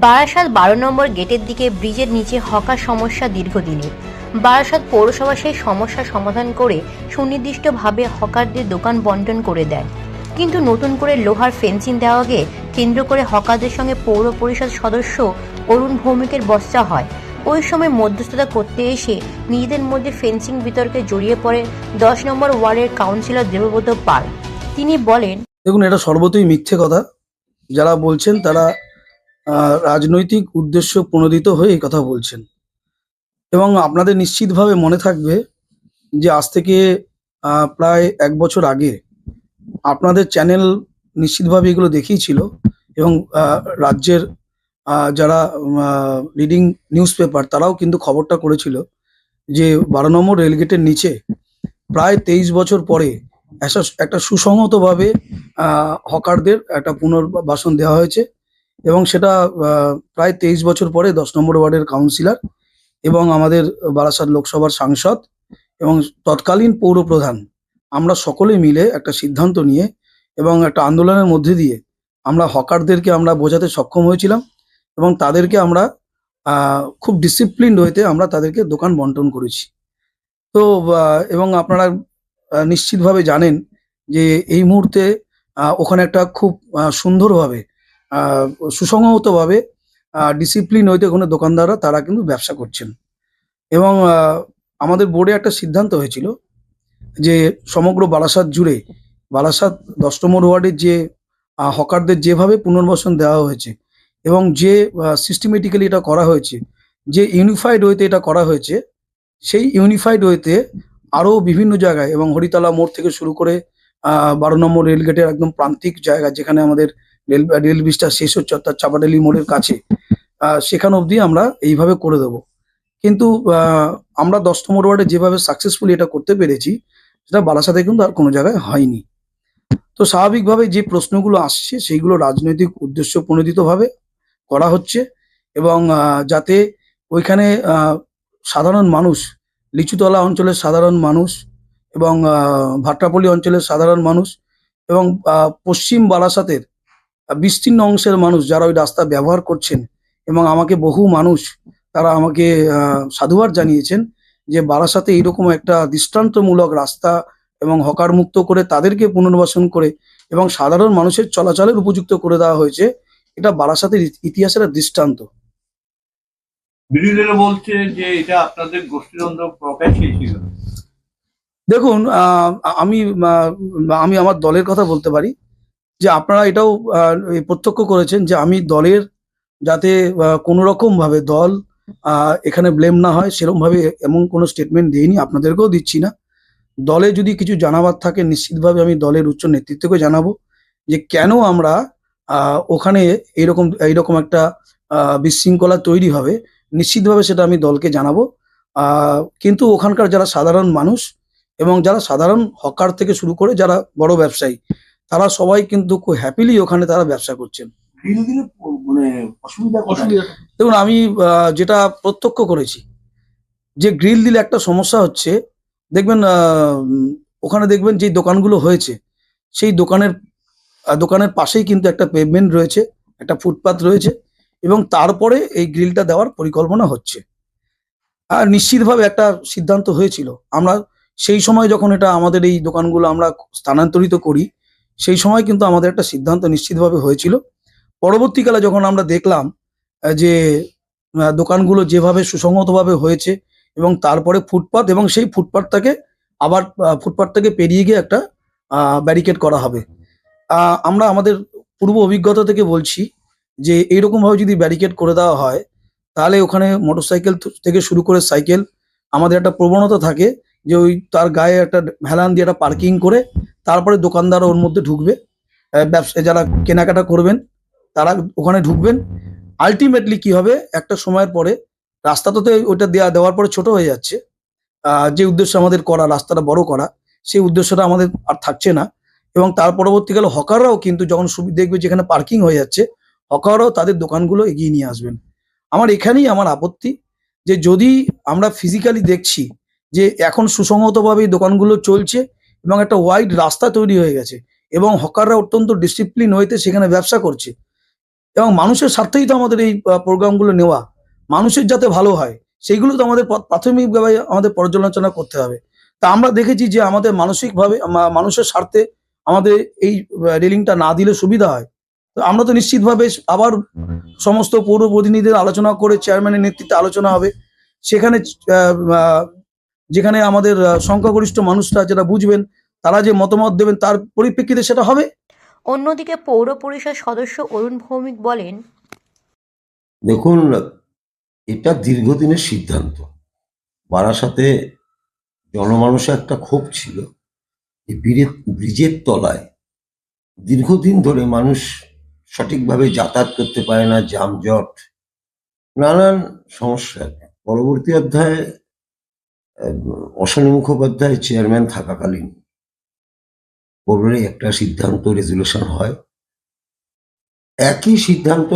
বারাসাত ১২ নম্বর গেটের দিকে ব্রিজের নিচে হকার সমস্যা দীর্ঘদিনের। বারাসাত পৌরসভা সেই সমস্যার সমাধান করে সুনির্দিষ্টভাবে হকারদের দোকান বন্টন করে দেয়, কিন্তু নতুন করে লোহার ফেন্সিং দেওয়াকে কেন্দ্র করে হকারদের সঙ্গে পৌর পরিষদ সদস্য অরুণ ভৌমিকের বচসা হয়। ওই সময় মধ্যস্থতা করতে এসে নিজেদের মধ্যে ফেন্সিং বিতর্কে জড়িয়ে পড়ে ১০ নম্বর ওয়ার্ডের কাউন্সিলর দেবব্রত পাল। তিনি বলেন, দেখুন, এটা সর্বতই মিথ্যে কথা। যারা বলছেন তারা রাজনৈতিক উদ্দেশ্য প্রণোদিত হয়ে এই কথা বলছেন। এবং আপনাদের নিশ্চিতভাবে মনে থাকবে যে আজ থেকে প্রায় ১ বছর আগে আপনাদের চ্যানেল নিশ্চিতভাবে এগুলো দেখিয়েছিল এবং রাজ্যের যারা লিডিং নিউজ পেপার তারাও কিন্তু খবরটা করেছিল যে ১২ নম্বর রেলগেটের নিচে প্রায় ২৩ বছর পরে একটা সুসংহতভাবে হকারদের একটা পুনর্বাসন দেওয়া হয়েছে। এবং সেটা প্রায় ২৩ বছর পরে ১০ নম্বর ওয়ার্ডের কাউন্সিলর এবং আমাদের বারাসাত লোকসভার সাংসদ এবং তৎকালীন পৌর প্রধান আমরা সকলে মিলে একটা সিদ্ধান্ত নিয়ে এবং একটা আন্দোলনের মধ্যে দিয়ে আমরা হকারদেরকে আমরা বোঝাতে সক্ষম হয়েছিলাম এবং তাদেরকে আমরা খুব ডিসিপ্লিনড ওয়েতে আমরা তাদেরকে দোকান বন্টন করেছি। তো এবং আপনারা নিশ্চিতভাবে জানেন যে এই মুহূর্তে ওখানে একটা খুব সুন্দরভাবে সুসংহতভাবে ডিসিপ্লিন হইতে ওখানে দোকানদাররা তারা কিন্তু ব্যবসা করছেন। এবং আমাদের বোর্ডে একটা সিদ্ধান্ত হয়েছিল যে সমগ্র বারাসাত জুড়ে বারাসাত ১০ নম্বর ওয়ার্ডের যে হকারদের যেভাবে পুনর্বাসন দেওয়া হয়েছে এবং যে সিস্টেমেটিক্যালি এটা করা হয়েছে, যে ইউনিফাইড ওয়েতে এটা করা হয়েছে, সেই ইউনিফাইড ওয়েতে আরও বিভিন্ন জায়গায় এবং হরিতলা মোড় থেকে শুরু করে ১২ নম্বর রেলগেটের একদম প্রান্তিক জায়গা যেখানে আমাদের রেল ব্রিজটা শেষ হচ্ছে অর্থাৎ চাপাডালি মোড়ের কাছে, সেখানে অবধি আমরা এইভাবে করে দেবো। কিন্তু আমরা ১০ নম্বর ওয়ার্ডে যেভাবে সাকসেসফুলি এটা করতে পেরেছি সেটা বারাসাতে কিন্তু আর কোনো জায়গায় হয়নি। তো স্বাভাবিকভাবে যে প্রশ্নগুলো আসছে সেইগুলো রাজনৈতিক উদ্দেশ্য প্রণোদিতভাবে করা হচ্ছে এবং যাতে ওইখানে সাধারণ মানুষ, লিচুতলা অঞ্চলের সাধারণ মানুষ এবং ভাট্টাপল্লী অঞ্চলের সাধারণ মানুষ এবং পশ্চিম বারাসাতের বিস্তীর্ণ অংশের মানুষ যারা ওই রাস্তা ব্যবহার করছেন এবং আমাকে বহু মানুষ তারা আমাকে সাধুবাদ জানিয়েছেন যে বারাসাতে এইরকম একটা দৃষ্টান্তমূলক রাস্তা এবং হকার মুক্ত করে তাদেরকে পুনর্বাসন করে এবং সাধারণ মানুষের চলাচলের উপযুক্ত করে দেওয়া হয়েছে। এটা বারাসাতের ইতিহাসের দৃষ্টান্ত। বিরোধীরা বলছে যে এটা আপনাদের গোষ্ঠীদ্বন্দ্ব প্রকাশই ছিল। দেখুন, আমি আমি আমার দলের কথা বলতে পারি যে আপনারা এটাও প্রত্যক্ষ করেছেন যে আমি দলের যাতে কোনো রকমভাবে দল এখানে ব্লেম না হয় সেরকমভাবে এমন কোনো স্টেটমেন্ট দিইনি, আপনাদেরকেও দিচ্ছি না। দলে যদি কিছু জানাবার থাকে নিশ্চিতভাবে আমি দলের উচ্চ নেতৃত্বকে জানাবো যে কেন আমরা ওখানে এইরকম একটা বিশৃঙ্খলা তৈরি হবে, নিশ্চিতভাবে সেটা আমি দলকে জানাবো। কিন্তু ওখানকার যারা সাধারণ মানুষ এবং যারা সাধারণ হকার থেকে শুরু করে যারা বড় ব্যবসায়ী তারা সবাই কিন্তু খুব হ্যাপিলি ওখানে তারা ব্যবসা করছেন। দেখুন, আমি যেটা প্রত্যক্ষ করেছি যে গ্রিল দিলে একটা সমস্যা হচ্ছে, দেখবেন ওখানে দেখবেন যে দোকানগুলো হয়েছে সেই দোকানের পাশেই কিন্তু একটা পেভমেন্ট রয়েছে, একটা ফুটপাথ রয়েছে এবং তারপরে এই গ্রিলটা দেওয়ার পরিকল্পনা হচ্ছে। আর নিশ্চিতভাবে একটা সিদ্ধান্ত হয়েছিল, আমরা সেই সময় যখন এটা আমাদের এই দোকানগুলো আমরা স্থানান্তরিত করি সেই সময় কিন্তু আমাদের একটা সিদ্ধান্ত নিশ্চিতভাবে হয়েছিল। পরবর্তীকালে যখন আমরা দেখলাম যে দোকানগুলো যেভাবে সুসংহতভাবে হয়েছে এবং তারপরে ফুটপাথ এবং সেই ফুটপাথটাকে আবার ফুটপাথ থেকে পেরিয়ে গিয়ে একটা ব্যারিকেড করা হবে। আমরা আমাদের পূর্ব অভিজ্ঞতা থেকে বলছি যে এইরকমভাবে যদি ব্যারিকেড করে দেওয়া হয় তাহলে ওখানে মোটরসাইকেল থেকে শুরু করে সাইকেল আমাদের একটা প্রবণতা থাকে যে ওই তার গায়ে একটা হেলান দিয়ে একটা পার্কিং করে তারপরে দোকানদার ওর মধ্যে ঢুকবে, ব্যবসা যারা কেনাকাটা করবেন তারা ওখানে ঢুকবেন। আলটিমেটলি কি হবে, একটা সময়ের পরে রাস্তাটা তো ওইটা দেওয়ার পরে ছোট হয়ে যাচ্ছে, যে উদ্দেশ্য আমাদের করা রাস্তাটা বড় করা সেই উদ্দেশ্যটা আমাদের আর থাকছে না এবং তার পরবর্তীকালে হকাররাও কিন্তু যখন দেখবে যেখানে পার্কিং হয়ে যাচ্ছে হকাররাও তাদের দোকানগুলো এগিয়ে নিয়ে আসবেন। আমার এখানেই আমার আপত্তি যে যদি আমরা ফিজিক্যালি দেখছি যে এখন সুসংহতভাবে এই দোকানগুলো চলছে এবং একটা ওয়াইড রাস্তা তৈরি হয়ে গেছে এবং হকাররা অত্যন্ত ডিসিপ্লিন হইতে সেখানে ব্যবসা করছে এবং মানুষের স্বার্থেই তো আমাদের এই প্রোগ্রামগুলো নেওয়া, মানুষের যাতে ভালো হয় সেইগুলো তো আমাদের প্রাথমিকভাবে আমাদের পর্যালোচনা করতে হবে। তা আমরা দেখেছি যে আমাদের মানসিকভাবে মানুষের স্বার্থে আমাদের এই রেলিংটা না দিলে সুবিধা হয়। তো আমরা তো নিশ্চিতভাবে আবার সমস্ত পৌর প্রতিনিধিদের আলোচনা করে চেয়ারম্যানের নেতৃত্বে আলোচনা হবে, সেখানে আহ, আহ, যেখানে আমাদের সংখ্যাগরিষ্ঠ মানুষরা যেটা বুঝবেন, তারা যে মতামত দেবেন তার পরিপ্রেক্ষিতে সেটা হবে। অন্যদিকে পৌর পরিষদ সদস্য অরুণ ভৌমিক বলেন, দেখুন, এটা দীর্ঘদিনের সিদ্ধান্ত। বারাসাতে জনমানসে একটা ক্ষোভ ছিল, এই ব্রিজের তলায় দীর্ঘদিন ধরে মানুষ সঠিকভাবে যাতায়াত করতে পারে না, যানজট, নানান সমস্যা। পরবর্তী অধ্যায়ে অশ্বিনী মুখোপাধ্যায় চেয়ারম্যান থাকাকালীন বোর্ডের একটা সিদ্ধান্ত, রেজুলেশন হয়। একই সিদ্ধান্ত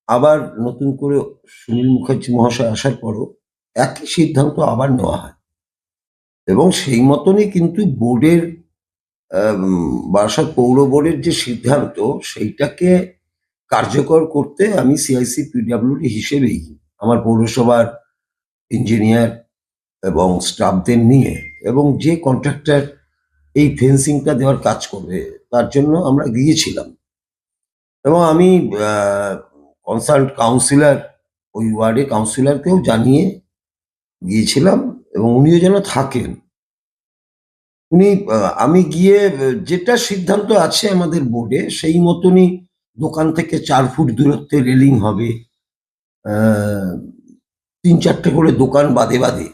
আবার নতুন করে সুনীল মুখার্জি মহাশয় আসার পরও একই সিদ্ধান্ত আবার নেওয়া হয়, এবং সেই মতনই কিন্তু বোর্ডের বারাসাত পৌর বোর্ডের যে সিদ্ধান্ত সেইটাকে কার্যকর করতে আমি সিআইসি পিডব্লিউডি হিসেবেই আমার পৌরসভার ইঞ্জিনিয়ার এবং স্টাফদের নিয়ে, এবং যে কন্ট্রাক্টর এই ফেন্সিংটা দেওয়ার কাজ করবে তার জন্য আমরা গিয়েছিলাম। এবং আমি কনসার্ন কাউন্সিলর, ওই ওয়ার্ডে কাউন্সিলরকেও জানিয়ে গিয়েছিলাম, এবং উনিও যেন থাকেন। আমি গিয়ে যেটা সিদ্ধান্ত আছে আমাদের বোর্ডে সেই মতনই দোকান থেকে 4 ফুট দূরত্বে রেলিং হবে, 3-4টে করে দোকান বাদে বাদে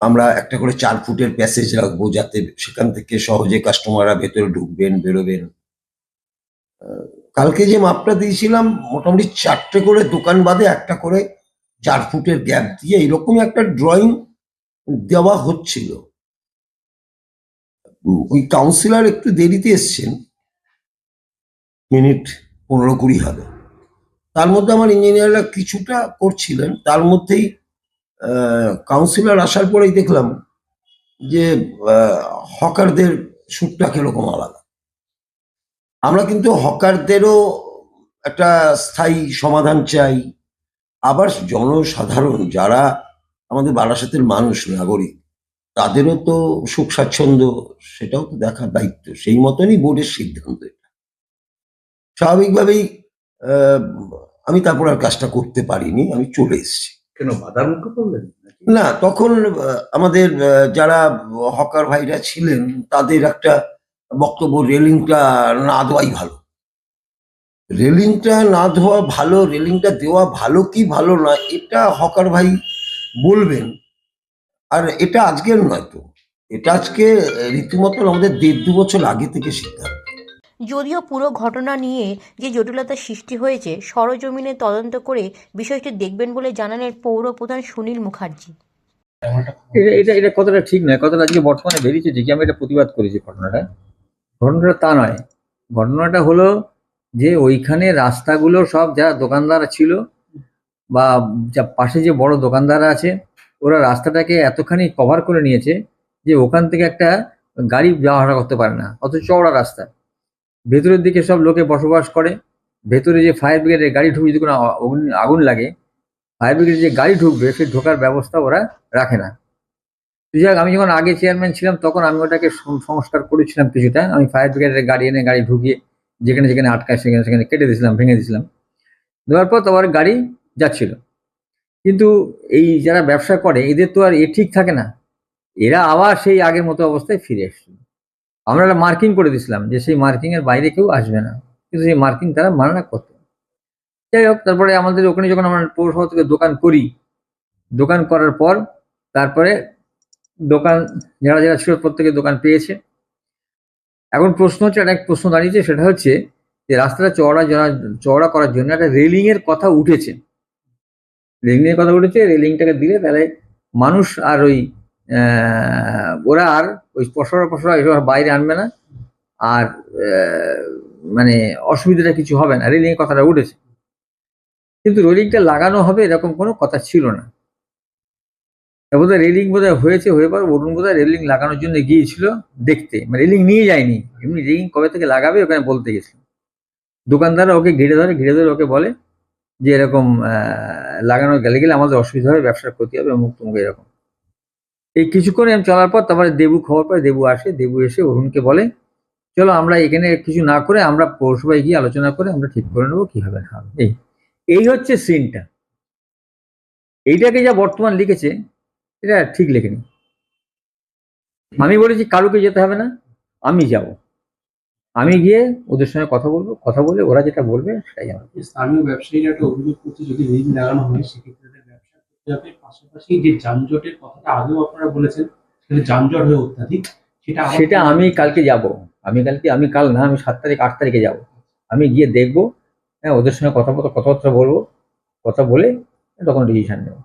আমরা একটা করে 4 ফুটের প্যাসেজ রাখবো, যাতে সেখান থেকে সহজে কাস্টমাররা ভেতরে ঢুকবেন বেরোবেন। কালকে যে মাপটা দিয়েছিলাম, মোটামুটি 4টে করে দোকান বাদে একটা করে 4 ফুটের গ্যাপ দিয়ে এরকমই একটা ড্রয়িং দেওয়া হচ্ছিল। ওই কাউন্সিলর একটু দেরিতে এসছেন, মিনিট 15-20 হবে। তার মধ্যে আমার ইঞ্জিনিয়াররা কিছুটা করছিলেন, তার মধ্যেই কাউন্সিলর আসার পরেই দেখলাম যে হকারদের সুরটা কিরকম আলাদা। আমরা কিন্তু হকারদেরও একটা স্থায়ী সমাধান চাই। আবার জনসাধারণ যারা আমাদের বারাসাতের মানুষ, নাগরিক, তাদেরও তো সুখ স্বাচ্ছন্দ্য, সেটাও তো দেখার দায়িত্ব। সেই মতনই বোর্ডের সিদ্ধান্ত। স্বাভাবিকভাবেই আমি তারপর আর কাজটা করতে পারিনি, আমি চলে এসেছি। কেন বাধার মুখে পড়লেন? না, তখন আমাদের যারা হকার ভাইরা ছিলেন তাদের একটা বক্তব্য, রেলিংটা না দেওয়াই ভালো। রেলিংটা না দেওয়া ভালো, রেলিংটা দেওয়া ভালো কি ভালো না এটা হকার ভাই বলবেন। আর এটা আজকের নয় তো, এটা আজকে রীতিমতো আমাদের 1.5-2 বছর আগে থেকে সিদ্ধান্ত। যদিও পুরো ঘটনা নিয়ে যে জটিলতার সৃষ্টি হয়েছে সরজমিনে তদন্ত করে বিষয়টি দেখবেন বলে জানালেন পৌর প্রধান সুনীল মুখার্জি। এটা এটা এটা কতটা ঠিক নয়, কতটা আজকে বর্তমানে বেরিয়েছে যে কি আমি এটা প্রতিবাদ করেছি। ঘটনাটা তা নয়। ঘটনাটা হলো যে ওইখানে রাস্তাগুলো সব যারা দোকানদার ছিল বা যা পাশে যে বড় দোকানদাররা আছে, ওরা রাস্তাটাকে এতখানি কভার করে নিয়েছে যে ওখান থেকে একটা গাড়ি যাওয়া আসা করতে পারে না, অত চওড়া রাস্তা। ভেতরের দিকে সব লোকে বসবাস করে। ভেতরে যে ফায়ার ব্রিগেডের গাড়ি ঢুকবে, যদি কোনো আগুন লাগে, ফায়ার ব্রিগেডের যে গাড়ি ঢুকবে সে ঢোকার ব্যবস্থা ওরা রাখে না। যাই হোক, আমি যখন আগে চেয়ারম্যান ছিলাম তখন আমি ওটাকে সংস্কার করেছিলাম কিছুটা। আমি ফায়ার ব্রিগেডের গাড়ি এনে গাড়ি ঢুকিয়ে যেখানে যেখানে আটকায় সেখানে সেখানে কেটে দিয়েছিলাম, ভেঙে দিয়েছিলাম। দেওয়ার পর তোমার গাড়ি যাচ্ছিল। কিন্তু এই যারা ব্যবসা করে এদের তো আর ঠিক থাকে না, এরা আবার সেই আগের মতো অবস্থায় ফিরে এসছিল। আমরা একটা মার্কিং করে দিয়েছিলাম যে সেই মার্কিংয়ের বাইরে কেউ আসবে না, কিন্তু সেই মার্কিং তারা মানা করতো। যাই হোক, তারপরে আমাদের ওখানে যখন আমরা পৌরসভা থেকে দোকান করি, দোকান করার পর তারপরে দোকান যারা যারা ছিল প্রত্যেকে দোকান পেয়েছে। এখন প্রশ্ন হচ্ছে, একটা প্রশ্ন দাঁড়িয়েছে, সেটা হচ্ছে যে রাস্তাটা চওড়া করার জন্য একটা রেলিং এর কথা উঠেছে। রেলিংটাকে দিলে তাহলে মানুষ আর ওই ওরা আর ওই পসরা এসব বাইরে আনবে না, আর মানে অসুবিধাটা কিছু হবে না, রেলিং এর কথাটা উঠেছে। কিন্তু রেলিংটা লাগানো হবে এরকম কোনো কথা ছিল না। বোধহয় রেলিং বোধহয় হয়েছে, হয়ে পর অরুণ বোধহয় রেলিং লাগানোর জন্য গিয়েছিল দেখতে, মানে রেলিং নিয়ে যায়নি, এমনি রেলিং কবে থেকে লাগাবে ওখানে বলতে গেছিল। দোকানদাররা ওকে ঘিরে ধরে ওকে বলে যে এরকম লাগানো গেলে আমাদের অসুবিধা হবে, ব্যবসার ক্ষতি হবে, অমুক তমুক এরকম। এই কিছুক্ষণ এম চলার পর তারপরে দেবু খবর পায়, দেবু আসে, দেবু এসে অরুণকে বলে চলো আমরা এখানে কিছু না করে আমরা পৌরসভায় গিয়ে আলোচনা করে আমরা ঠিক করে নেবো কি হবে না হবে। এই হচ্ছে সিনটা। এইটাকে যা বর্তমান লিখেছে এটা ঠিক লেখেনি। আমি বলেছি কারুকে যেতে হবে না, আমি যাব, আমি গিয়ে ওদের সঙ্গে কথা বলবো, কথা বলে ওরা যেটা বলবে সেটাই আমার। স্থানীয় ব্যবসায়ীরা একটা অভিযোগ করছে যদি ঋণ লাগানো হয় সেক্ষেত্রে তাদের ব্যবসা করতে হবে, পাশাপাশি যে যানজটের কথাটা আগেও আপনারা বলেছেন সেটা যানজট হয়ে অত্যাধিক, সেটা আমি কালকে যাব, আমি কাল না, আমি 7 তারিখ 8 তারিখে যাব, আমি গিয়ে দেখবো, হ্যাঁ ওদের সঙ্গে কথাবার্তা বলবো, কথা বলে তখন ডিসিশন নেবো।